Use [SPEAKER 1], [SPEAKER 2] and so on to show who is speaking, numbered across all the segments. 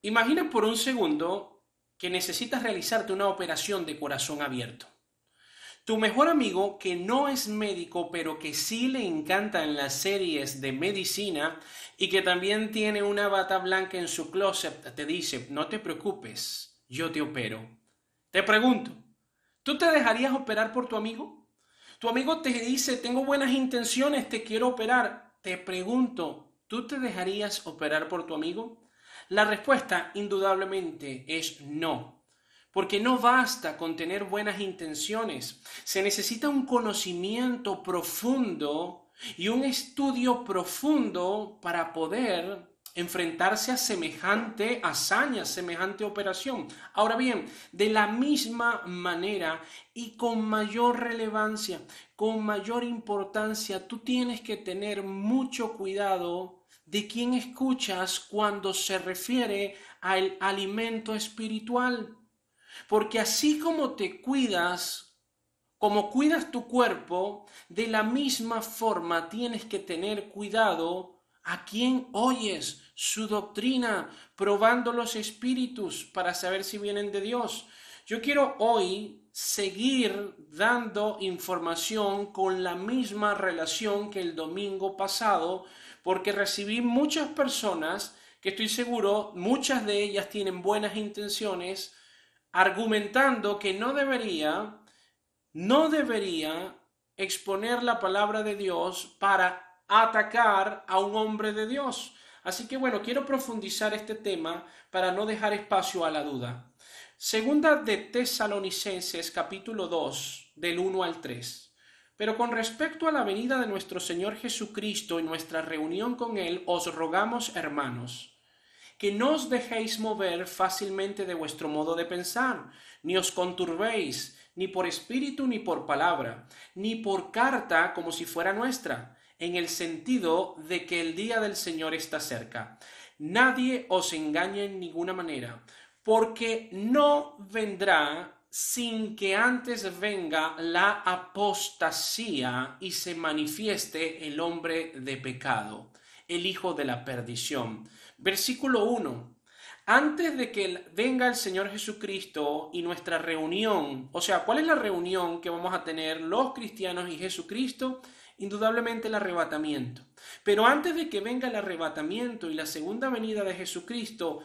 [SPEAKER 1] Imagina por un segundo que necesitas realizarte una operación de corazón abierto. Tu mejor amigo, que no es médico, pero que sí le encantan las series de medicina y que también tiene una bata blanca en su closet, te dice, no te preocupes, yo te opero. Te pregunto, ¿tú te dejarías operar por tu amigo? Tu amigo te dice, tengo buenas intenciones, te quiero operar. Te pregunto, ¿tú te dejarías operar por tu amigo? La respuesta indudablemente es no. Porque no basta con tener buenas intenciones, se necesita un conocimiento profundo y un estudio profundo para poder enfrentarse a semejante hazaña, semejante operación. Ahora bien, de la misma manera y con mayor relevancia, con mayor importancia, tú tienes que tener mucho cuidado de quién escuchas cuando se refiere al alimento espiritual. Porque así como te cuidas, como cuidas tu cuerpo, de la misma forma tienes que tener cuidado a quién oyes, su doctrina, probando los espíritus para saber si vienen de Dios. Yo quiero hoy seguir dando información con la misma relación que el domingo pasado, porque recibí muchas personas que estoy seguro, muchas de ellas tienen buenas intenciones, argumentando que no debería exponer la palabra de Dios para atacar a un hombre de Dios. Así que bueno, quiero profundizar este tema para no dejar espacio a la duda. Segunda de Tesalonicenses capítulo 2 del 1 al 3. Pero con respecto a la venida de nuestro Señor Jesucristo y nuestra reunión con Él, os rogamos, hermanos, que no os dejéis mover fácilmente de vuestro modo de pensar, ni os conturbéis, ni por espíritu ni por palabra, ni por carta como si fuera nuestra, en el sentido de que el día del Señor está cerca. Nadie os engañe en ninguna manera, porque no vendrá sin que antes venga la apostasía y se manifieste el hombre de pecado, el hijo de la perdición. Versículo 1. Antes de que venga el Señor Jesucristo y nuestra reunión, o sea, ¿cuál es la reunión que vamos a tener los cristianos y Jesucristo? Indudablemente el arrebatamiento. Pero antes de que venga el arrebatamiento y la segunda venida de Jesucristo,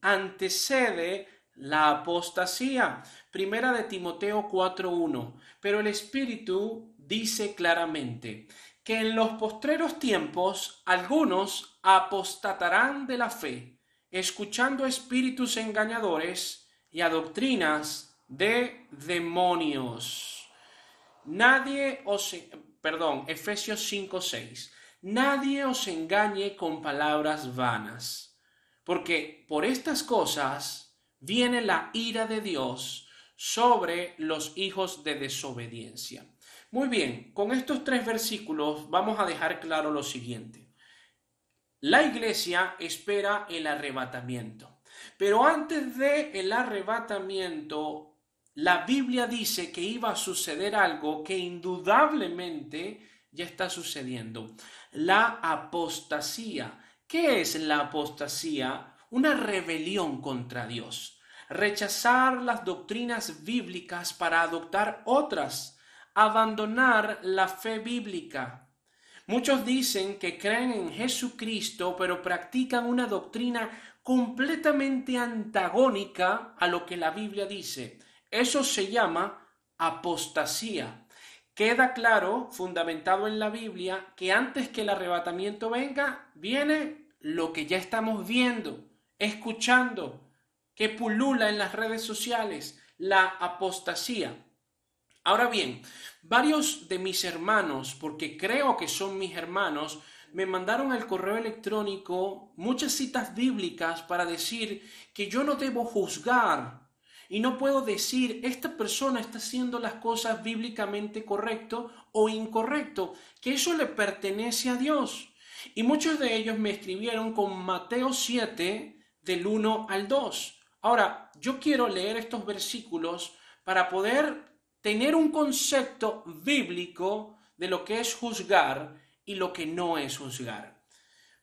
[SPEAKER 1] antecede la apostasía. Primera de Timoteo 4:1. Pero el Espíritu dice claramente que en los postreros tiempos algunos apostatarán de la fe, escuchando espíritus engañadores y a doctrinas de demonios. Nadie os, Efesios 5:6. Nadie os engañe con palabras vanas, porque por estas cosas viene la ira de Dios sobre los hijos de desobediencia. Muy bien, con estos tres versículos vamos a dejar claro lo siguiente. La iglesia espera el arrebatamiento, pero antes del arrebatamiento, la Biblia dice que iba a suceder algo que indudablemente ya está sucediendo. La apostasía. ¿Qué es la apostasía? Una rebelión contra Dios. Rechazar las doctrinas bíblicas para adoptar otras. Abandonar la fe bíblica. Muchos dicen que creen en Jesucristo, pero practican una doctrina completamente antagónica a lo que la Biblia dice. Eso se llama apostasía. Queda claro, fundamentado en la Biblia, que antes que el arrebatamiento venga, viene lo que ya estamos viendo, escuchando, que pulula en las redes sociales, la apostasía. Ahora bien, varios de mis hermanos, porque creo que son mis hermanos, me mandaron al correo electrónico muchas citas bíblicas para decir que yo no debo juzgar y no puedo decir esta persona está haciendo las cosas bíblicamente correcto o incorrecto, que eso le pertenece a Dios. Y muchos de ellos me escribieron con Mateo 7 del 1 al 2. Ahora, yo quiero leer estos versículos para poder tener un concepto bíblico de lo que es juzgar y lo que no es juzgar.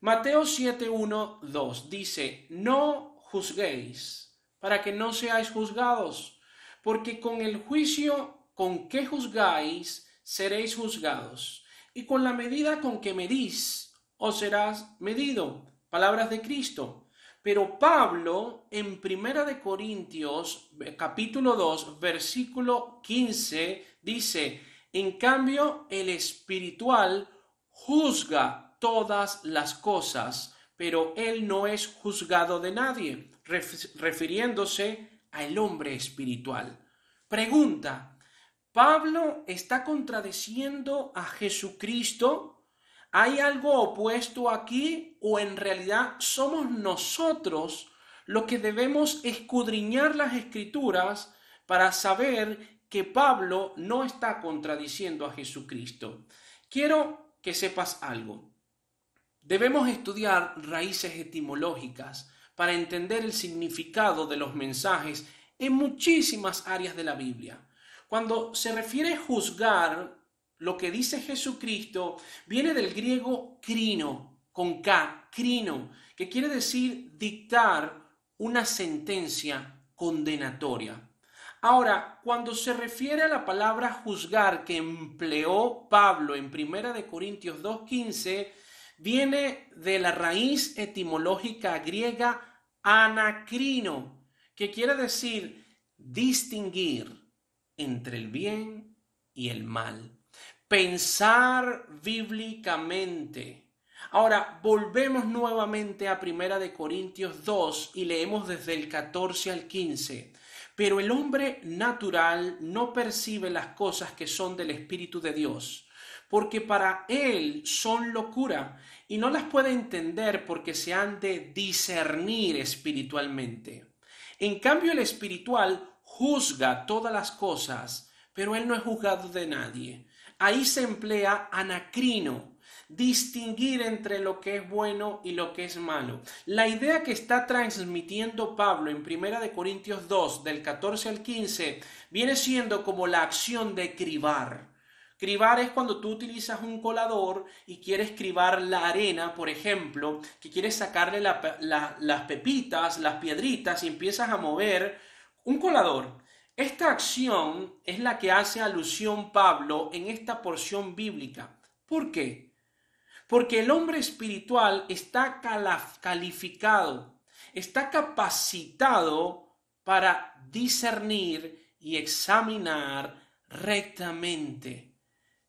[SPEAKER 1] Mateo 7, 1, 2 dice, no juzguéis para que no seáis juzgados, porque con el juicio con que juzgáis seréis juzgados, y con la medida con que medís os serás medido. Palabras de Cristo. Pero Pablo en Primera de Corintios capítulo 2 versículo 15 dice, en cambio el espiritual juzga todas las cosas, pero él no es juzgado de nadie, refiriéndose al hombre espiritual. Pregunta, ¿Pablo está contradiciendo a Jesucristo? ¿Hay algo opuesto aquí o en realidad somos nosotros los que debemos escudriñar las Escrituras para saber que Pablo no está contradiciendo a Jesucristo? Quiero que sepas algo. Debemos estudiar raíces etimológicas para entender el significado de los mensajes en muchísimas áreas de la Biblia. Cuando se refiere a juzgar, lo que dice Jesucristo viene del griego krino, con K, krino, que quiere decir dictar una sentencia condenatoria. Ahora, cuando se refiere a la palabra juzgar que empleó Pablo en 1 Corintios 2:15, viene de la raíz etimológica griega anacrino, que quiere decir distinguir entre el bien y el mal. Pensar bíblicamente. Ahora, volvemos nuevamente a 1 Corintios 2 y leemos desde el 14 al 15. Pero el hombre natural no percibe las cosas que son del Espíritu de Dios, porque para él son locura y no las puede entender porque se han de discernir espiritualmente. En cambio, el espiritual juzga todas las cosas, pero él no es juzgado de nadie. Ahí se emplea anacrino, distinguir entre lo que es bueno y lo que es malo. La idea que está transmitiendo Pablo en 1 Corintios 2, del 14 al 15, viene siendo como la acción de cribar. Cribar es cuando tú utilizas un colador y quieres cribar la arena, por ejemplo, que quieres sacarle las pepitas, las piedritas y empiezas a mover un colador. Esta acción es la que hace alusión Pablo en esta porción bíblica. ¿Por qué? Porque el hombre espiritual está calificado, está capacitado para discernir y examinar rectamente.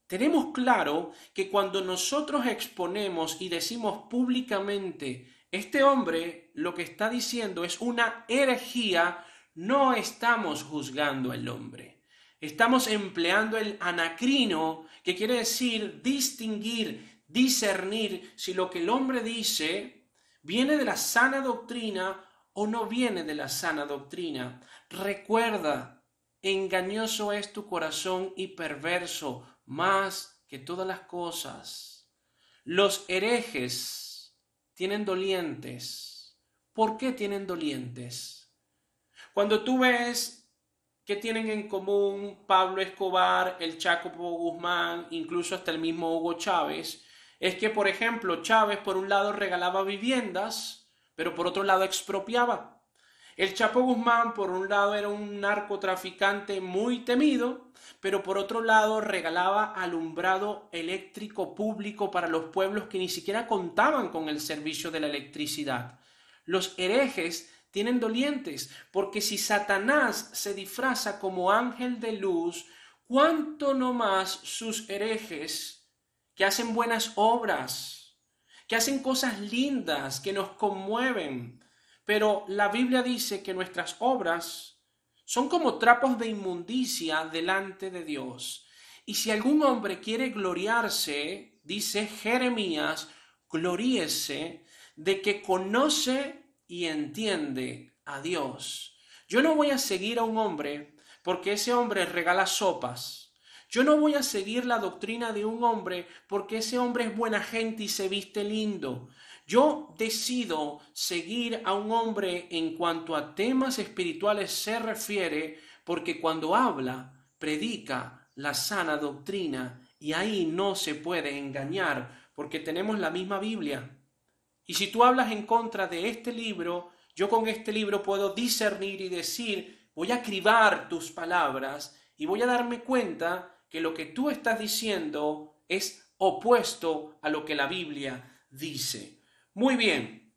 [SPEAKER 1] Tenemos claro que cuando nosotros exponemos y decimos públicamente, este hombre lo que está diciendo es una herejía, no estamos juzgando al hombre. Estamos empleando el anacrino, que quiere decir distinguir, discernir si lo que el hombre dice viene de la sana doctrina o no viene de la sana doctrina. Recuerda, engañoso es tu corazón y perverso más que todas las cosas. Los herejes tienen dolientes. ¿Por qué tienen dolientes? Cuando tú ves que tienen en común Pablo Escobar, el Chapo Guzmán, incluso hasta el mismo Hugo Chávez, es que, por ejemplo, Chávez por un lado regalaba viviendas, pero por otro lado expropiaba. El Chapo Guzmán por un lado era un narcotraficante muy temido, pero por otro lado regalaba alumbrado eléctrico público para los pueblos que ni siquiera contaban con el servicio de la electricidad. Los herejes tienen dolientes, porque si Satanás se disfraza como ángel de luz, ¿cuánto no más sus herejes que hacen buenas obras, que hacen cosas lindas, que nos conmueven? Pero la Biblia dice que nuestras obras son como trapos de inmundicia delante de Dios. Y si algún hombre quiere gloriarse, dice Jeremías, gloríese de que conoce y entiende a Dios. Yo no voy a seguir a un hombre porque ese hombre regala sopas. Yo no voy a seguir la doctrina de un hombre porque ese hombre es buena gente y se viste lindo. Yo decido seguir a un hombre en cuanto a temas espirituales se refiere porque cuando habla, predica la sana doctrina y ahí no se puede engañar porque tenemos la misma Biblia. Y si tú hablas en contra de este libro, yo con este libro puedo discernir y decir, voy a cribar tus palabras y voy a darme cuenta que lo que tú estás diciendo es opuesto a lo que la Biblia dice. Muy bien,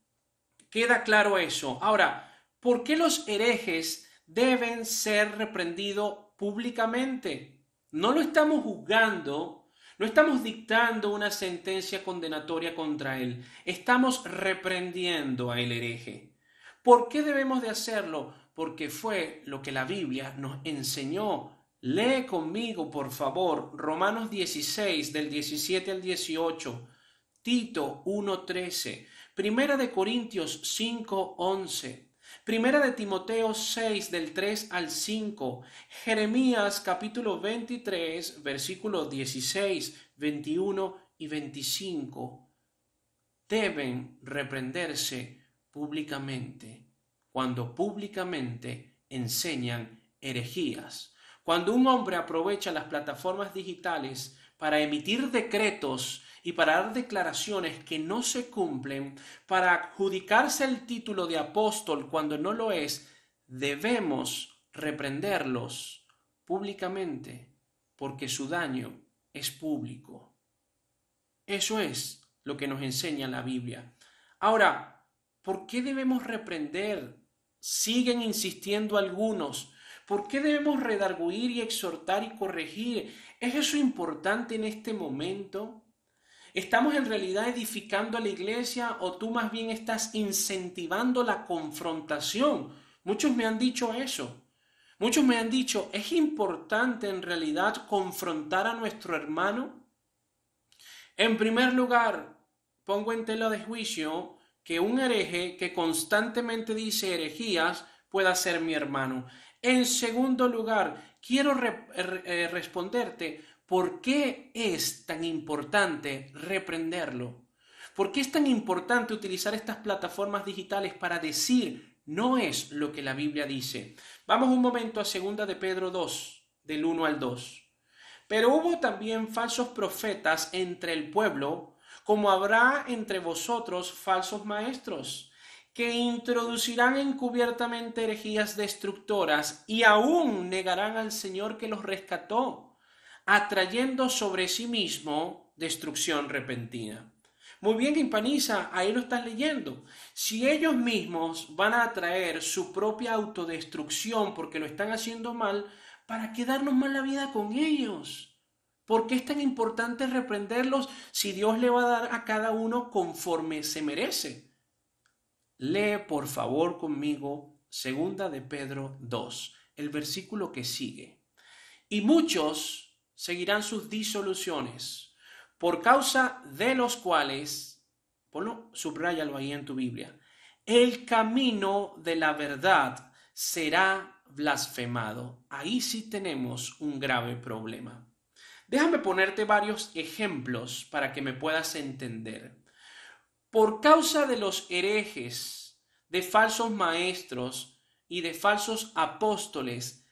[SPEAKER 1] queda claro eso. Ahora, ¿por qué los herejes deben ser reprendidos públicamente? No lo estamos juzgando, no estamos dictando una sentencia condenatoria contra él, estamos reprendiendo al hereje. ¿Por qué debemos de hacerlo? Porque fue lo que la Biblia nos enseñó. Lee conmigo, por favor, Romanos 16, del 17 al 18, Tito 1:13, Primera de Corintios 5:11, Primera de Timoteo 6, del 3 al 5, Jeremías capítulo 23, versículos 16, 21 y 25. Deben reprenderse públicamente cuando públicamente enseñan herejías. Cuando un hombre aprovecha las plataformas digitales para emitir decretos y para dar declaraciones que no se cumplen, para adjudicarse el título de apóstol cuando no lo es, debemos reprenderlos públicamente porque su daño es público. Eso es lo que nos enseña la Biblia. Ahora, ¿por qué debemos reprender? Siguen insistiendo algunos. ¿Por qué debemos redarguir y exhortar y corregir? ¿Es eso importante en este momento? ¿Estamos en realidad edificando a la iglesia o tú más bien estás incentivando la confrontación? Muchos me han dicho eso. Muchos me han dicho, ¿es importante en realidad confrontar a nuestro hermano? En primer lugar, pongo en tela de juicio que un hereje que constantemente dice herejías pueda ser mi hermano. En segundo lugar, quiero responderte por qué es tan importante reprenderlo. ¿Por qué es tan importante utilizar estas plataformas digitales para decir no es lo que la Biblia dice? Vamos un momento a 2 de Pedro 2, del 1 al 2. Pero hubo también falsos profetas entre el pueblo, como habrá entre vosotros falsos maestros, que introducirán encubiertamente herejías destructoras y aún negarán al Señor que los rescató, atrayendo sobre sí mismo destrucción repentina. Muy bien, Hispaniza, ahí lo estás leyendo. Si ellos mismos van a atraer su propia autodestrucción porque lo están haciendo mal, ¿para qué darnos mal la vida con ellos? ¿Por qué es tan importante reprenderlos si Dios le va a dar a cada uno conforme se merece? Lee por favor conmigo 2 de Pedro 2, el versículo que sigue. Y muchos seguirán sus disoluciones, por causa de los cuales, ponlo, subráyalo ahí en tu Biblia, el camino de la verdad será blasfemado. Ahí sí tenemos un grave problema. Déjame ponerte varios ejemplos para que me puedas entender. Por causa de los herejes, de falsos maestros y de falsos apóstoles,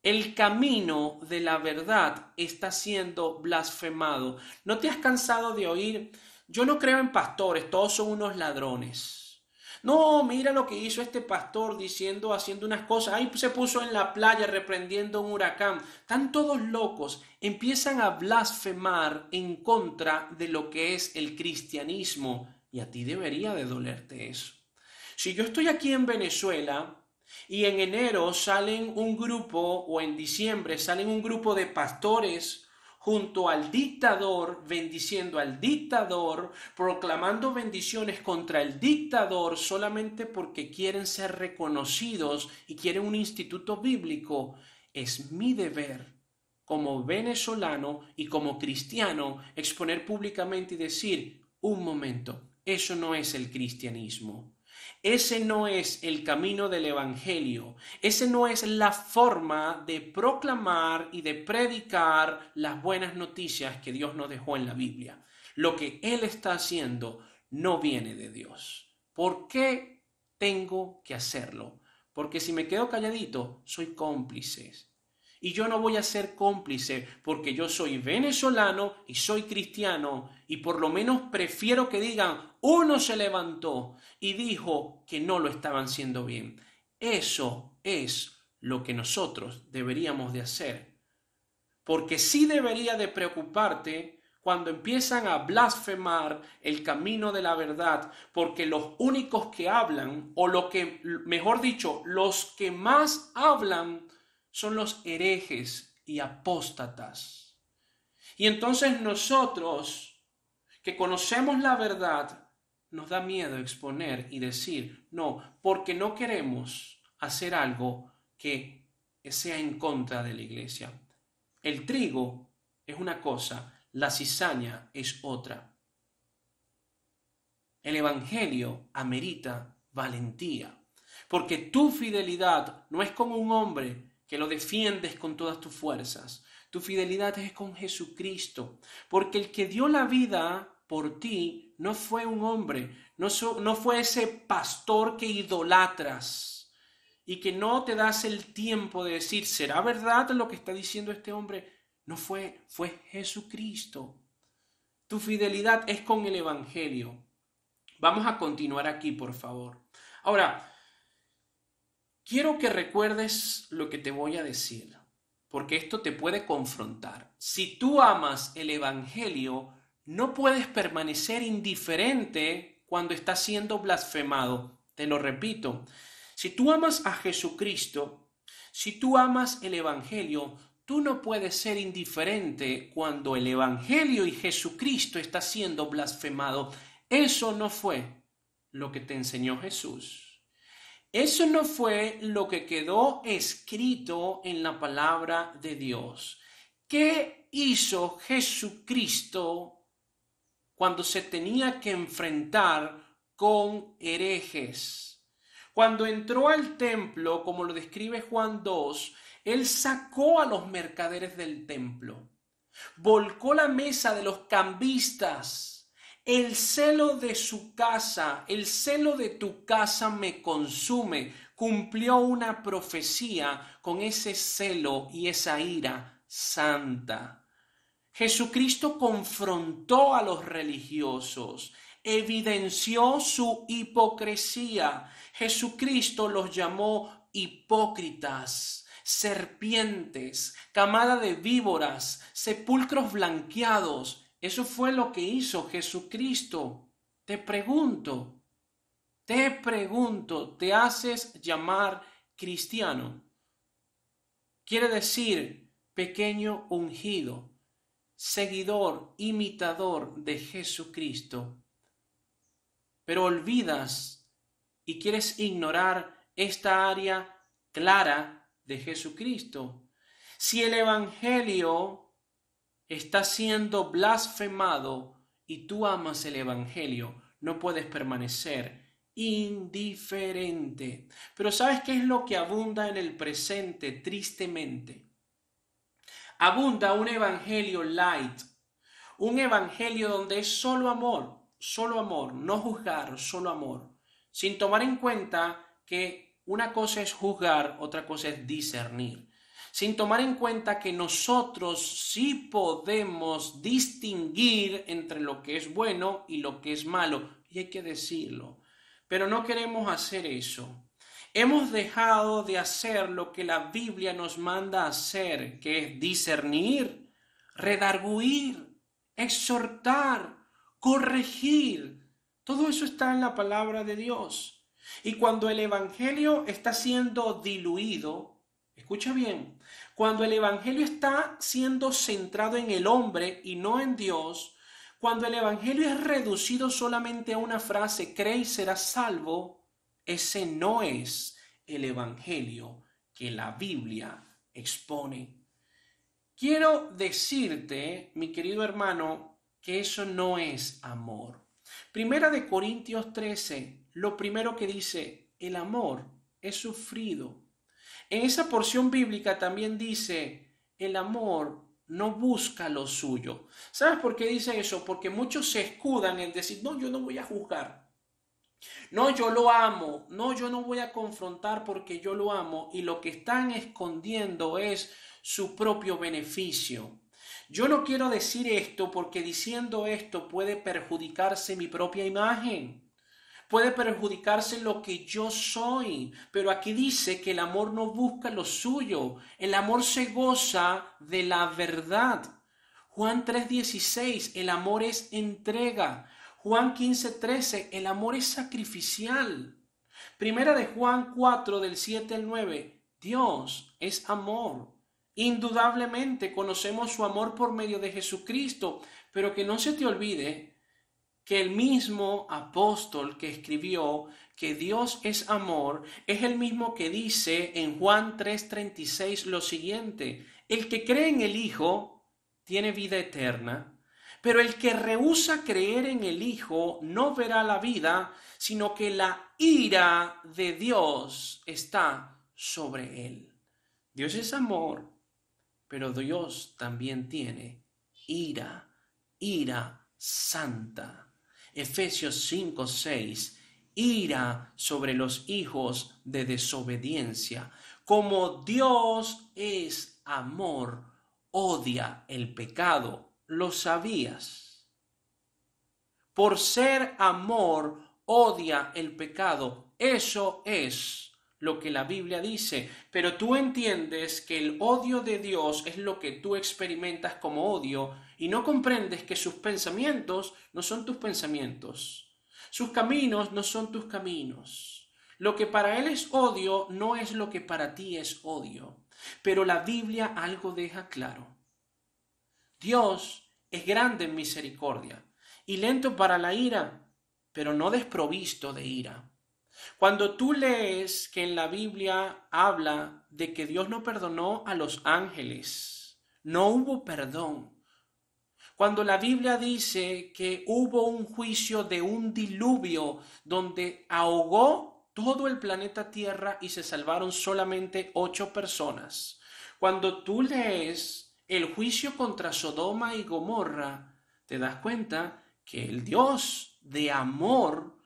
[SPEAKER 1] el camino de la verdad está siendo blasfemado. ¿No te has cansado de oír? Yo no creo en pastores, todos son unos ladrones. No, mira lo que hizo este pastor diciendo, haciendo unas cosas. Ahí se puso en la playa reprendiendo un huracán. Están todos locos. Empiezan a blasfemar en contra de lo que es el cristianismo. Y a ti debería de dolerte eso. Si yo estoy aquí en Venezuela y en enero salen un grupo, o en diciembre salen un grupo de pastores junto al dictador, bendiciendo al dictador, proclamando bendiciones contra el dictador solamente porque quieren ser reconocidos y quieren un instituto bíblico, es mi deber como venezolano y como cristiano exponer públicamente y decir, un momento, eso no es el cristianismo. Ese no es el camino del Evangelio. Ese no es la forma de proclamar y de predicar las buenas noticias que Dios nos dejó en la Biblia. Lo que Él está haciendo no viene de Dios. ¿Por qué tengo que hacerlo? Porque si me quedo calladito, soy cómplice. Y yo no voy a ser cómplice porque yo soy venezolano y soy cristiano y por lo menos prefiero que digan, uno se levantó y dijo que no lo estaban haciendo bien. Eso es lo que nosotros deberíamos de hacer. Porque sí debería de preocuparte cuando empiezan a blasfemar el camino de la verdad, porque los únicos que hablan, o lo que, mejor dicho, los que más hablan son los herejes y apóstatas. Y entonces nosotros, que conocemos la verdad, nos da miedo exponer y decir, no, porque no queremos hacer algo que sea en contra de la iglesia. El trigo es una cosa, la cizaña es otra. El evangelio amerita valentía, porque tu fidelidad no es con un hombre que lo defiendes con todas tus fuerzas. Tu fidelidad es con Jesucristo, porque el que dio la vida por ti no fue un hombre, no fue ese pastor que idolatras y que no te das el tiempo de decir, ¿será verdad lo que está diciendo este hombre? No fue Jesucristo. Tu fidelidad es con el evangelio. Vamos a continuar aquí, por favor. Ahora, quiero que recuerdes lo que te voy a decir, porque esto te puede confrontar. Si tú amas el evangelio, no puedes permanecer indiferente cuando está siendo blasfemado. Te lo repito. Si tú amas a Jesucristo, si tú amas el evangelio, tú no puedes ser indiferente cuando el evangelio y Jesucristo está siendo blasfemado. Eso no fue lo que te enseñó Jesús. Eso no fue lo que quedó escrito en la palabra de Dios. ¿Qué hizo Jesucristo cuando se tenía que enfrentar con herejes? Cuando entró al templo, como lo describe Juan 2, él sacó a los mercaderes del templo, volcó la mesa de los cambistas. El celo de su casa, el celo de tu casa me consume. Cumplió una profecía con ese celo y esa ira santa. Jesucristo confrontó a los religiosos, evidenció su hipocresía. Jesucristo los llamó hipócritas, serpientes, camada de víboras, sepulcros blanqueados. Eso fue lo que hizo Jesucristo. Te pregunto, ¿te haces llamar cristiano? Quiere decir pequeño ungido, seguidor, imitador de Jesucristo. Pero olvidas y quieres ignorar esta área clara de Jesucristo. Si el evangelio está siendo blasfemado y tú amas el evangelio, no puedes permanecer indiferente. Pero ¿sabes qué es lo que abunda en el presente, tristemente? Abunda un evangelio light, un evangelio donde es solo amor, no juzgar, solo amor, sin tomar en cuenta que una cosa es juzgar, otra cosa es discernir, sin tomar en cuenta que nosotros sí podemos distinguir entre lo que es bueno y lo que es malo, y hay que decirlo, pero no queremos hacer eso. Hemos dejado de hacer lo que la Biblia nos manda hacer, que es discernir, redarguir, exhortar, corregir. Todo eso está en la palabra de Dios. Y cuando el evangelio está siendo diluido, escucha bien, cuando el evangelio está siendo centrado en el hombre y no en Dios, cuando el evangelio es reducido solamente a una frase, cree y serás salvo, ese no es el evangelio que la Biblia expone. Quiero decirte, mi querido hermano, que eso no es amor. Primera de Corintios 13, lo primero que dice, el amor es sufrido. En esa porción bíblica también dice, el amor no busca lo suyo. ¿Sabes por qué dice eso? Porque muchos se escudan en decir, no, yo no voy a juzgar. No, yo lo amo. No, yo no voy a confrontar porque yo lo amo. Y lo que están escondiendo es su propio beneficio. Yo no quiero decir esto porque diciendo esto puede perjudicarse mi propia imagen. Puede perjudicarse lo que yo soy, pero aquí dice que el amor no busca lo suyo, el amor se goza de la verdad. Juan 3:16, el amor es entrega. Juan 15:13, el amor es sacrificial. Primera de Juan 4, del 7 al 9, Dios es amor. Indudablemente conocemos su amor por medio de Jesucristo, pero que no se te olvide que el mismo apóstol que escribió que Dios es amor es el mismo que dice en Juan 3:36 lo siguiente: el que cree en el Hijo tiene vida eterna, pero el que rehúsa creer en el Hijo no verá la vida, sino que la ira de Dios está sobre él. Dios es amor, pero Dios también tiene ira, ira santa. Efesios 5:6, ira sobre los hijos de desobediencia. Como Dios es amor, odia el pecado. ¿Lo sabías? Por ser amor, odia el pecado. Eso es lo que la Biblia dice, pero tú entiendes que el odio de Dios es lo que tú experimentas como odio y no comprendes que sus pensamientos no son tus pensamientos, sus caminos no son tus caminos. Lo que para Él es odio no es lo que para ti es odio, pero la Biblia algo deja claro. Dios es grande en misericordia y lento para la ira, pero no desprovisto de ira. Cuando tú lees que en la Biblia habla de que Dios no perdonó a los ángeles, no hubo perdón. Cuando la Biblia dice que hubo un juicio de un diluvio donde ahogó todo el planeta Tierra y se salvaron solamente 8 personas. Cuando tú lees el juicio contra Sodoma y Gomorra, te das cuenta que el Dios de amor,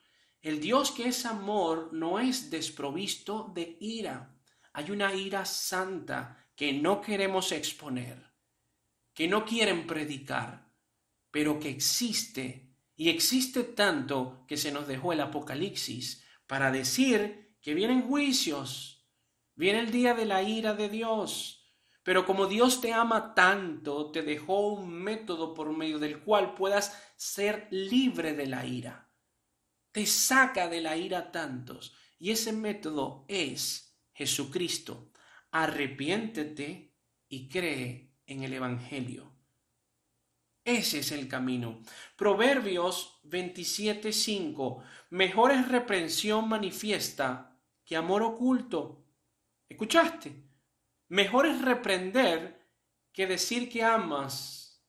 [SPEAKER 1] el Dios que es amor, no es desprovisto de ira. Hay una ira santa que no queremos exponer, que no quieren predicar, pero que existe, y existe tanto que se nos dejó el Apocalipsis para decir que vienen juicios, viene el día de la ira de Dios. Pero como Dios te ama tanto, te dejó un método por medio del cual puedas ser libre de la ira. Te saca de la ira tantos. Y ese método es Jesucristo. Arrepiéntete y cree en el Evangelio. Ese es el camino. Proverbios 27:5. Mejor es reprensión manifiesta que amor oculto. ¿Escuchaste? Mejor es reprender que decir que amas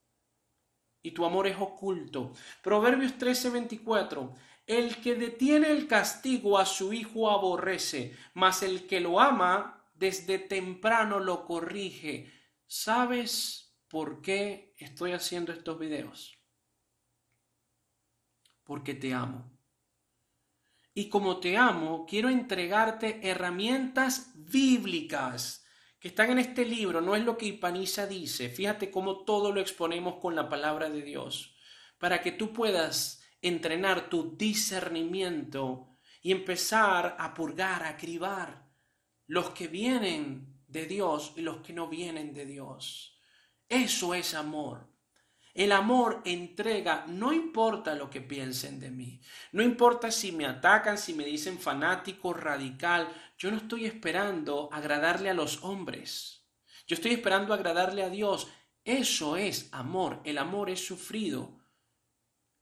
[SPEAKER 1] y tu amor es oculto. Proverbios 13:24. El que detiene el castigo a su hijo aborrece, mas el que lo ama desde temprano lo corrige. ¿Sabes por qué estoy haciendo estos videos? Porque te amo. Y como te amo, quiero entregarte herramientas bíblicas que están en este libro. No es lo que Ipaniza dice. Fíjate cómo todo lo exponemos con la palabra de Dios, para que tú puedas entrenar tu discernimiento y empezar a purgar, a cribar los que vienen de Dios y los que no vienen de Dios. Eso es amor. El amor entrega, no importa lo que piensen de mí, no importa si me atacan, si me dicen fanático, radical, yo no estoy esperando agradarle a los hombres, yo estoy esperando agradarle a Dios. Eso es amor, el amor es sufrido.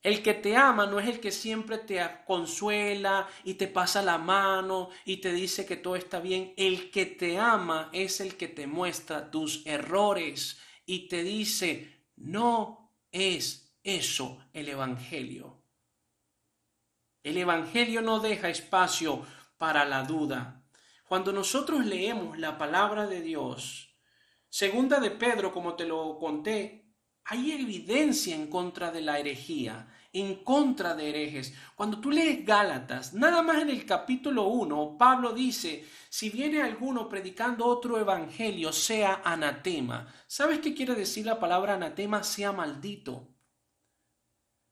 [SPEAKER 1] El que te ama no es el que siempre te consuela y te pasa la mano y te dice que todo está bien. El que te ama es el que te muestra tus errores y te dice: no es eso el Evangelio. El Evangelio no deja espacio para la duda. Cuando nosotros leemos la palabra de Dios, segunda de Pedro, como te lo conté, hay evidencia en contra de la herejía. en contra de herejes. Cuando tú lees Gálatas, nada más en el capítulo 1, Pablo dice, si viene alguno predicando otro evangelio, sea anatema. ¿Sabes qué quiere decir la palabra anatema? Sea maldito.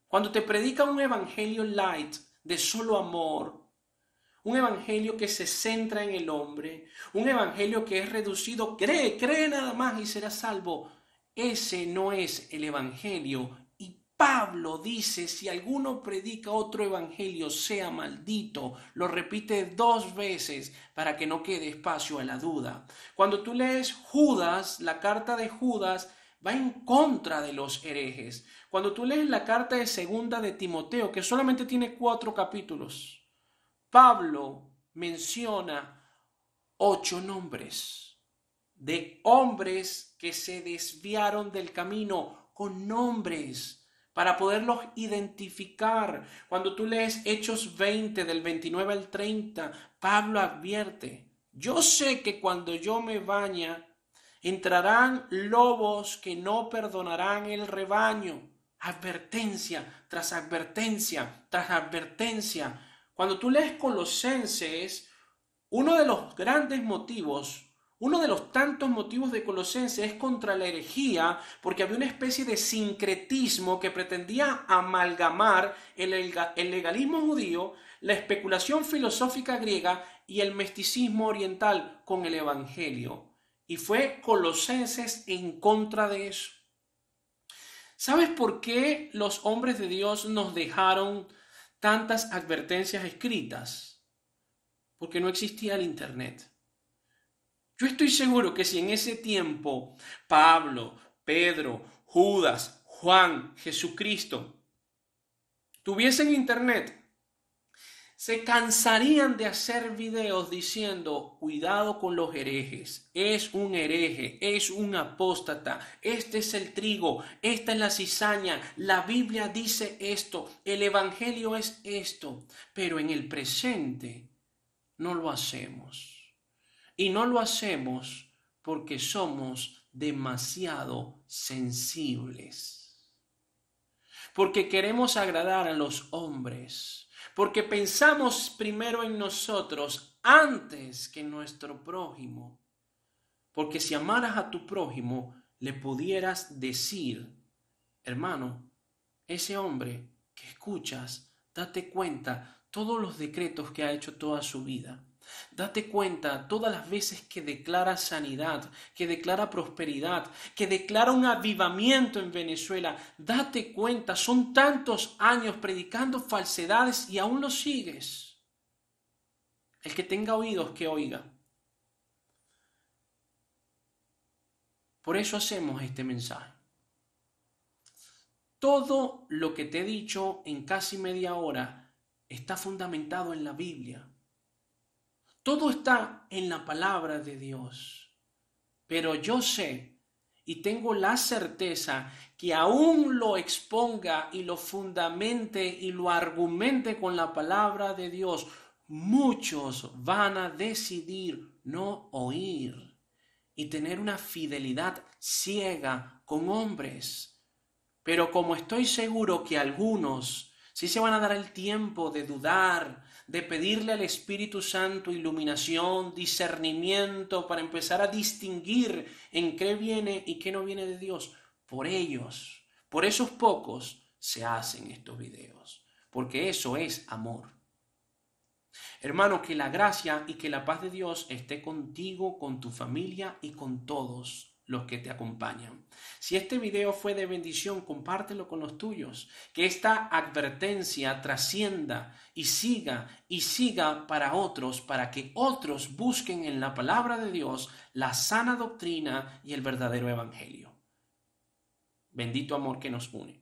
[SPEAKER 1] Cuando te predica un evangelio light, de solo amor, un evangelio que se centra en el hombre, un evangelio que es reducido, cree nada más y serás salvo. Ese no es el evangelio. Y Pablo dice, si alguno predica otro evangelio, sea maldito. Lo repite 2 veces para que no quede espacio a la duda. Cuando tú lees Judas, la carta de Judas, va en contra de los herejes. Cuando tú lees la carta de segunda de Timoteo, que solamente tiene 4 capítulos, Pablo menciona 8 nombres de hombres que se desviaron del camino, con nombres para poderlos identificar. Cuando tú lees Hechos 20 del 29 al 30, Pablo advierte, yo sé que cuando yo me vaya, entrarán lobos que no perdonarán el rebaño. Advertencia tras advertencia tras advertencia. Cuando tú lees Colosenses, uno de los grandes motivos, uno de los tantos motivos de Colosenses es contra la herejía, porque había una especie de sincretismo que pretendía amalgamar el legalismo judío, la especulación filosófica griega y el misticismo oriental con el evangelio. Y fue Colosenses en contra de eso. ¿Sabes por qué los hombres de Dios nos dejaron tantas advertencias escritas? Porque no existía el internet. Yo estoy seguro que si en ese tiempo Pablo, Pedro, Judas, Juan, Jesucristo tuviesen internet, se cansarían de hacer videos diciendo, cuidado con los herejes, es un hereje, es un apóstata, este es el trigo, esta es la cizaña, la Biblia dice esto, el evangelio es esto, pero en el presente no lo hacemos. Y no lo hacemos porque somos demasiado sensibles, porque queremos agradar a los hombres, porque pensamos primero en nosotros antes que en nuestro prójimo. Porque si amaras a tu prójimo, le pudieras decir, hermano, ese hombre que escuchas, date cuenta todos los decretos que ha hecho toda su vida. Date cuenta todas las veces que declara sanidad, que declara prosperidad, que declara un avivamiento en Venezuela. Date cuenta, son tantos años predicando falsedades y aún lo sigues. El que tenga oídos, que oiga. Por eso hacemos este mensaje. Todo lo que te he dicho en casi media hora está fundamentado en la Biblia. Todo está en la palabra de Dios. Pero yo sé y tengo la certeza que aún lo exponga y lo fundamente y lo argumente con la palabra de Dios, muchos van a decidir no oír y tener una fidelidad ciega con hombres. Pero como estoy seguro que algunos sí se van a dar el tiempo de dudar, de pedirle al Espíritu Santo iluminación, discernimiento para empezar a distinguir en qué viene y qué no viene de Dios. Por ellos, por esos pocos se hacen estos videos, porque eso es amor. Hermano, que la gracia y que la paz de Dios esté contigo, con tu familia y con todos los que te acompañan. Si este video fue de bendición, compártelo con los tuyos. Que esta advertencia trascienda y siga para otros, para que otros busquen en la palabra de Dios la sana doctrina y el verdadero evangelio. Bendito amor que nos une.